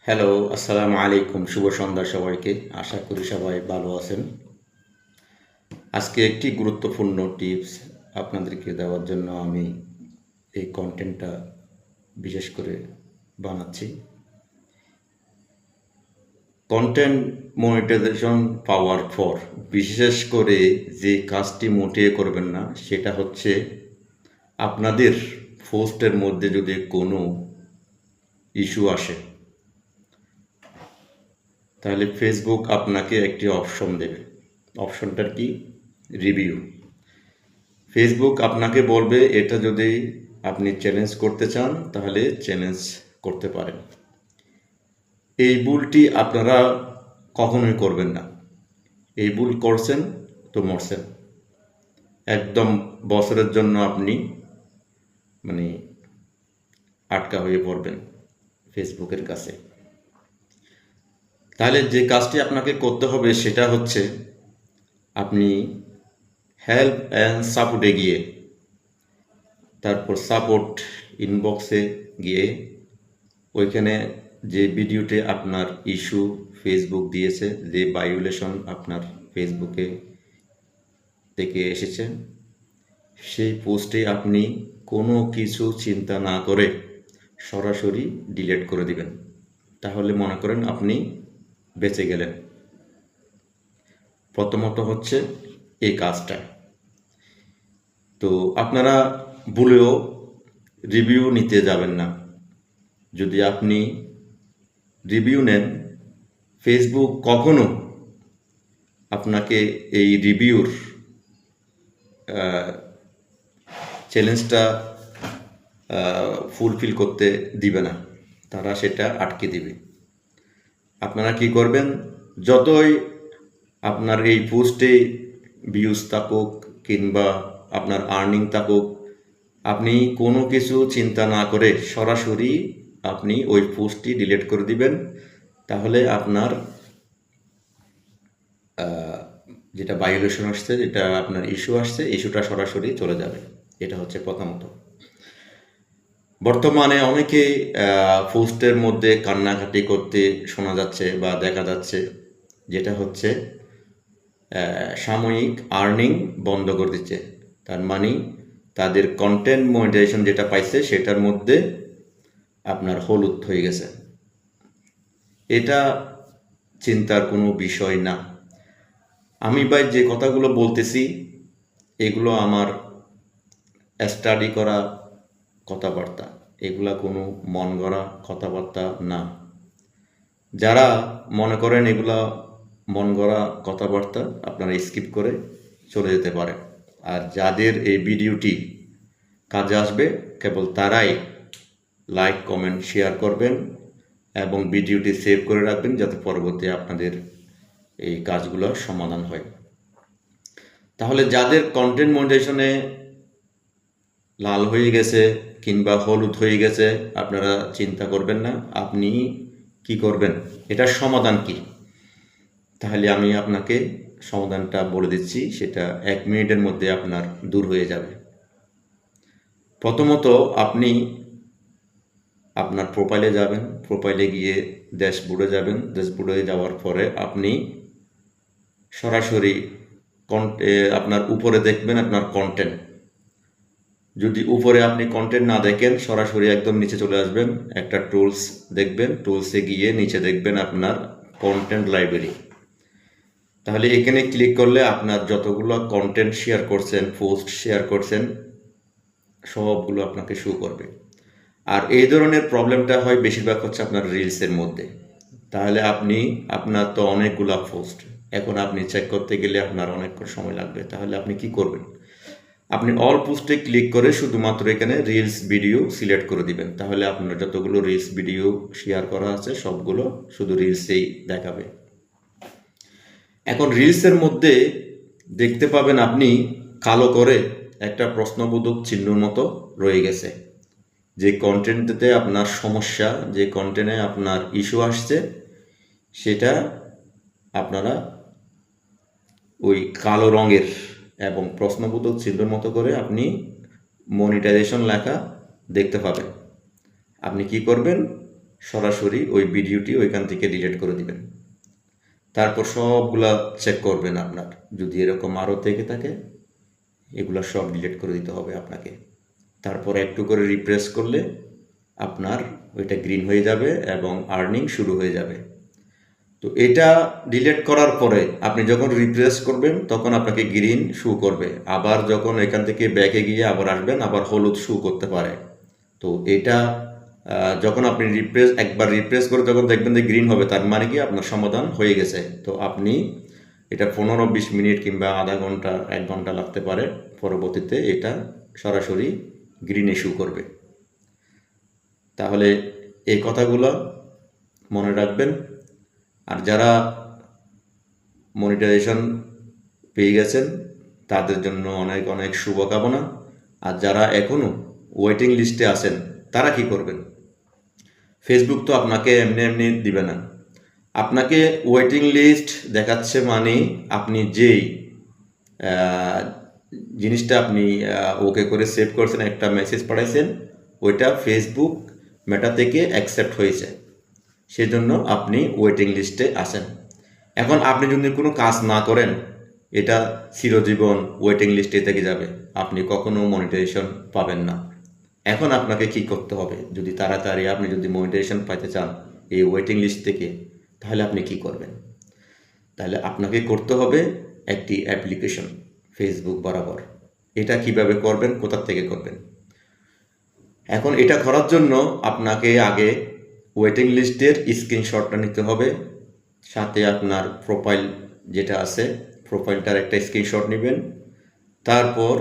Hello, আসসালামু আলাইকুম। শুভ সন্ধ্যা সবাইকে। আশা করি সবাই ভালো আছেন। আজকে একটি গুরুত্বপূর্ণ টিপস আপনাদেরকে দেওয়ার জন্য আমি এই কন্টেন্টটা বিশেষ করে বানাচ্ছি। কন্টেন্ট মনিটাইজেশন পাওয়ার পর বিশেষ করে যে কাজটি মোটেই করবেন না সেটা হচ্ছে আপনাদের পোস্টের মধ্যে যদি কোনো ইস্যু আসে তাহলে ফেসবুক আপনাকে একটি অপশন দেবে। অপশনটার কি? রিভিউ। ফেসবুক আপনাকে বলবে এটা যদি আপনি চ্যালেঞ্জ করতে চান তাহলে চ্যালেঞ্জ করতে পারেন। এই ভুলটি আপনারা কখনোই করবেন না। এই ভুল করছেন তো মরছেন। একদম বছরের জন্য আপনি মানে আটকা হয়ে পড়বেন ফেসবুকের কাছে। তাহলে যে কাজটি আপনাকে করতে হবে সেটা হচ্ছে আপনি হেল্প অ্যান্ড সাপোর্টে গিয়ে তারপর সাপোর্ট ইনবক্সে গিয়ে ওইখানে যে ভিডিওতে আপনার ইস্যু ফেসবুক দিয়েছে, যে ভায়োলেশন আপনার ফেসবুকে থেকে এসেছে, সেই পোস্টে আপনি কোনো কিছু চিন্তা না করে সরাসরি ডিলিট করে দিবেন। তাহলে মনে করেন আপনি বেঁচে গেলেন। প্রথমত হচ্ছে এই কাজটা। তো আপনারা ভুলেও রিভিউ নিতে যাবেন না। যদি আপনি রিভিউ নেন, ফেসবুক কখনো আপনাকে এই রিভিউর চ্যালেঞ্জটা ফুলফিল করতে দিবে না, তারা সেটা আটকে দিবে। আপনারা কি করবেন? যতই আপনার এই পোস্টে ভিউজ থাকুক কিংবা আপনার আর্নিং থাকুক, আপনি কোনো কিছু চিন্তা না করে সরাসরি আপনি ওই পোস্টটি ডিলিট করে দিবেন। তাহলে আপনার যেটা ভায়োলেশন আসছে, যেটা আপনার ইস্যু আসছে, ইস্যুটা সরাসরি চলে যাবে। এটা হচ্ছে প্রথমত। বর্তমানে অনেকে পোস্টের মধ্যে কান্নাকাটি করতে শোনা যাচ্ছে বা দেখা যাচ্ছে, যেটা হচ্ছে সাময়িক আর্নিং বন্ধ করে দিচ্ছে। তার মানে তাদের কন্টেন্ট মনিটাইজেশন যেটা পাইছে সেটার মধ্যে আপনার হলুদ হয়ে গেছে। এটা চিন্তার কোনো বিষয় না। আমি ভাই যে কথাগুলো বলতেছি এগুলো আমার স্টাডি করা কথাবার্তা, এগুলা কোনো মন গড়া কথাবার্তা না। যারা মনে করেন এগুলা মন গড়া কথাবার্তা, আপনারা স্কিপ করে চলে যেতে পারেন। আর যাদের এই ভিডিওটি কাজে আসবে কেবল তারাই লাইক, কমেন্ট, শেয়ার করবেন এবং ভিডিওটি সেভ করে রাখবেন যাতে পরবর্তী আপনাদের এই কাজগুলোর সমাধান হয়। তাহলে যাদের কন্টেন্ট মনিটাইজেশনে লাল হয়ে গেছে কিংবা হলুদ হয়ে গেছে, আপনারা চিন্তা করবেন না। আপনি কি করবেন? এটার সমাধান কি? তাহলে আমি আপনাকে সমাধানটা বলে দিচ্ছি, সেটা 1 মিনিটের মধ্যে আপনার দূর হয়ে যাবে। প্রথমত আপনি আপনার প্রোফাইলে যাবেন, প্রোফাইলে গিয়ে ড্যাশবোর্ডে যাবেন, ড্যাশবোর্ডে যাওয়ার পরে আপনি সরাসরি আপনার উপরে দেখবেন আপনার কন্টেন্ট। যদি উপরে আপনি কন্টেন্ট না দেখেন, সরাসরি একদম নিচে চলে আসবেন, একটা টুলস দেখবেন, টুলসে গিয়ে নিচে দেখবেন আপনার কন্টেন্ট লাইব্রেরি। তাহলে এখানে ক্লিক করলে আপনার যতগুলো কন্টেন্ট শেয়ার করছেন, পোস্ট শেয়ার করছেন, সবগুলো আপনাকে শো করবে। আর এই ধরনের প্রবলেমটা হয় বেশিরভাগ হচ্ছে আপনার রিলসের মধ্যে। তাহলে আপনার তো অনেকগুলা পোস্ট, এখন আপনি চেক করতে গেলে আপনার অনেক সময় লাগবে। তাহলে আপনি কি করবেন? আপনি অল পোস্টে ক্লিক করে শুধুমাত্র এখানে রিলস ভিডিও সিলেক্ট করে দিবেন। তাহলে আপনার যতগুলো রিলস ভিডিও শেয়ার করা আছে সবগুলো শুধু রিলসেই দেখাবে। এখন রিলসের মধ্যে দেখতে পাবেন আপনি কালো করে একটা প্রশ্নবোধক চিহ্নর মতো রয়ে গেছে। যে কন্টেন্টতে আপনার সমস্যা, যে কন্টেন্টে আপনার ইস্যু আসছে, সেটা আপনারা ওই কালো রঙের এবং প্রশ্নবোধক চিহ্নের মতো করে আপনি মনিটাইজেশন লেখা দেখতে পাবেন। আপনি কি করবেন? সরাসরি ওই ভিডিওটি ওইখান থেকে ডিলিট করে দিবেন। তারপর সবগুলা চেক করবেন আপনার, যদি এরকম আরও থেকে থাকে এগুলো সব ডিলিট করে দিতে হবে আপনাকে। তারপর একটু করে রিফ্রেশ করলে আপনার ওইটা গ্রিন হয়ে যাবে এবং আর্নিং শুরু হয়ে যাবে। তো এটা ডিলিট করার পরে আপনি যখন রিফ্রেশ করবেন তখন আপনাকে গ্রিন শু করবে, আবার যখন এখান থেকে ব্যাকে গিয়ে আবার আসবেন আবার হলুদ শু করতে পারে। তো এটা যখন আপনি একবার রিফ্রেশ করে যখন দেখবেন যে গ্রিন হবে, তার মানে কি আপনার সমাধান হয়ে গেছে। তো আপনি এটা 15-20 মিনিট কিংবা আধা ঘন্টা 1 ঘন্টা লাগতে পারে, পরবর্তীতে এটা সরাসরি গ্রিন ইস্যু করবে। তাহলে এই কথাগুলো মনে রাখবেন। আর যারা মনিটাইজেশন পেয়ে গেছেন তাদের জন্য অনেক অনেক শুভকামনা। আর যারা এখনও ওয়েটিং লিস্টে আছেন তারা কি করবেন? ফেসবুক তো আপনাকে এমনি এমনি দিবে না। আপনাকে ওয়েটিং লিস্ট দেখাচ্ছে মানে আপনি যেই জিনিসটা আপনি ওকে করে সেভ করছেন, একটা মেসেজ পাঠাইছেন, ওইটা ফেসবুক মেটা থেকে অ্যাকসেপ্ট হয়েছে, সেজন্য আপনি ওয়েটিং লিস্টে আছেন। এখন আপনি যদি কোনো কাজ না করেন এটা চিরজীবন ওয়েটিং লিস্টে থেকে যাবে, আপনি কখনো মনিটাইজেশন পাবেন না। এখন আপনাকে কি করতে হবে? যদি তাড়াতাড়ি আপনি যদি মনিটাইজেশন পাইতে চান এই ওয়েটিং লিস্ট থেকে, তাহলে আপনি কি করবেন? তাহলে আপনাকে করতে হবে একটি অ্যাপ্লিকেশন ফেসবুক বরাবর। এটা কিভাবে করবেন, কোথা থেকে করবেন? এখন এটা করার জন্য আপনাকে আগে ওয়েটিং লিস্টের স্ক্রিনশটটা নিতে হবে, সাথে আপনার প্রোফাইল যেটা আছে প্রোফাইলটার একটা স্ক্রিনশট নেবেন। তারপর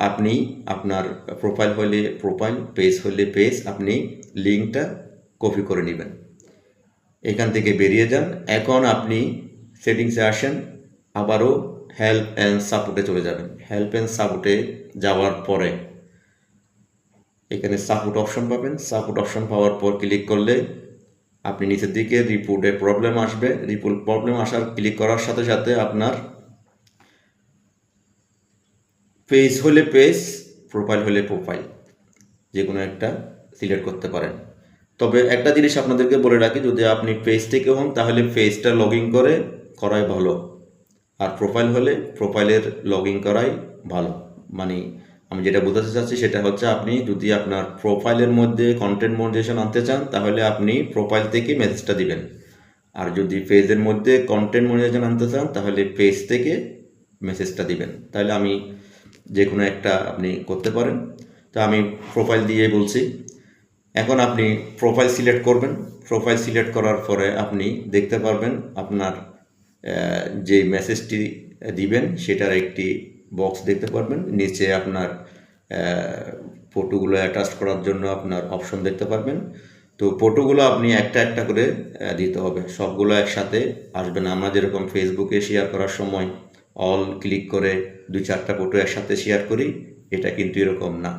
আপনি আপনার প্রোফাইল হলে প্রোফাইল, পেজ হলে পেজ, আপনি লিঙ্কটা কপি করে নেবেন। এখান থেকে বেরিয়ে যান। এখন আপনি সেটিংসে আসেন, আবারও হেল্প অ্যান্ড সাপোর্টে চলে যাবেন। হেল্প অ্যান্ড সাপোর্টে যাওয়ার পরে এখানে সাপোর্ট অপশন পাবেন। সাপোর্ট অপশন পাওয়ার পর ক্লিক করলে আপনি নিচের দিকে রিপোর্টে প্রবলেম আসবে। রিপোর্ট প্রবলেম আসার ক্লিক করার সাথে সাথে আপনার পেজ হলে পেজ, প্রোফাইল হলে প্রোফাইল, যে কোনো একটা সিলেক্ট করতে পারেন। তবে একটা জিনিস আপনাদেরকে বলে রাখি, যদি আপনি পেজ থেকে হন তাহলে পেজটা লগ ইন করাই ভালো, আর প্রোফাইল হলে প্রোফাইলের লগ ইন করাই ভালো। মানে আমি যেটা বোঝাতে চাচ্ছি সেটা হচ্ছে, আপনি যদি আপনার প্রোফাইলের মধ্যে কন্টেন্ট মনিটাইজেশন আনতে চান তাহলে আপনি প্রোফাইল থেকে মেসেজটা দিবেন, আর যদি পেজের মধ্যে কন্টেন্ট মনিটাইজেশন আনতে চান তাহলে পেজ থেকে মেসেজটা দিবেন। তাহলে আমি যে কোনো একটা আপনি করতে পারেন। তো আমি প্রোফাইল দিয়ে বলছি। এখন আপনি প্রোফাইল সিলেক্ট করবেন। প্রোফাইল সিলেক্ট করার পরে আপনি দেখতে পারবেন আপনার যে মেসেজটি দিবেন সেটার একটি বক্স দেখতে পারবেন। নিচে আপনার ফটোগুলো অ্যাটাচ করার জন্য আপনার অপশন দেখতে পারবেন। তো ফটোগুলো আপনি একটা একটা করে দিতে হবে, সবগুলো একসাথে আসবে না। আমরা যেরকম ফেসবুকে শেয়ার করার সময় অল ক্লিক করে 2-4টা ফটো একসাথে শেয়ার করি, এটা কিন্তু এরকম না।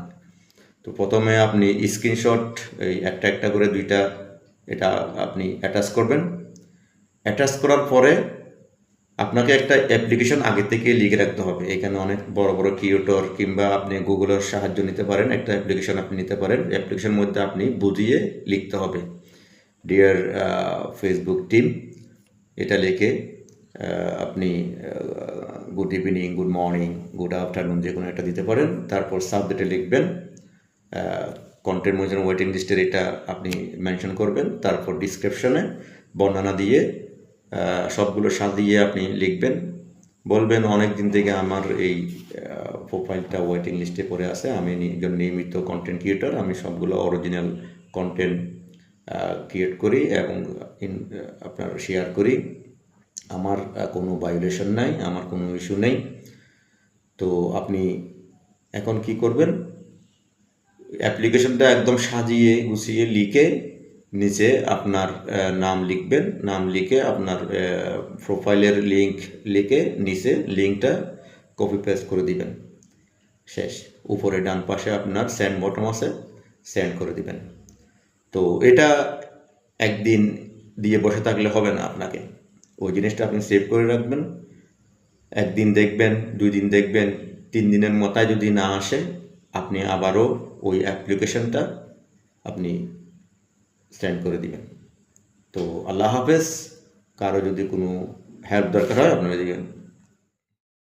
তো প্রথমে আপনি স্ক্রিনশট এই একটা একটা করে 2টা এটা আপনি অ্যাটাচ করবেন। অ্যাটাচ করার পরে আপনাকে একটা অ্যাপ্লিকেশন আগে থেকে লিখে রাখতে হবে। এখানে অনেক বড় বড় কিউটর কিংবা আপনি গুগলের সাহায্য নিতে পারেন, একটা অ্যাপ্লিকেশন আপনি নিতে পারেন। অ্যাপ্লিকেশনের মধ্যে আপনি বুঝিয়ে লিখতে হবে, ডিয়ার ফেসবুক টিম, এটা লিখে আপনি good evening, good morning, good afternoon যে কোনো একটা দিতে পারেন। তারপর সাবজেক্টে লিখবেন কন্টেন্ট মনিটাইজেশন ওয়েটিং লিস্টের, এটা আপনি মেনশন করবেন। তারপর ডিসক্রিপশনে বর্ণনা দিয়ে সবগুলো সাজিয়ে আপনি লিখবেন। বলবেন অনেক দিন থেকে আমার এই প্রোফাইলটা ওয়েটিং লিস্টে পড়ে আছে, আমি একজন নিয়মিত কন্টেন্ট ক্রিয়েটর, আমি সবগুলো অরিজিনাল কন্টেন্ট ক্রিয়েট করি এবং আপনার শেয়ার করি, আমার কোনো ভায়োলেশন নাই, আমার কোনো ইস্যু নেই। তো আপনি এখন কি করবেন, অ্যাপ্লিকেশনটা একদম সাজিয়ে গুছিয়ে লিখে নিচে আপনার নাম লিখবেন। নাম লিখে আপনার প্রোফাইলের লিঙ্ক লিখে নিচে লিঙ্কটা কপি পেস্ট করে দিবেন। শেষ। উপরে ডান পাশে আপনার সেন্ড বটন আছে, সেন্ড করে দিবেন। তো এটা একদিন দিয়ে বসে থাকলে হবে না, আপনাকে ওই জিনিসটা আপনি সেভ করে রাখবেন। একদিন দেখবেন, 2 দিন দেখবেন, 3 দিনের মাথায় যদি না আসে আপনি আবারও ওই অ্যাপ্লিকেশনটা আপনি সেন্ড করে দিবেন। তো আল্লাহ হাফেজ। কারো যদি কোনো হেল্প দরকার হয় আপনারা দিবেন।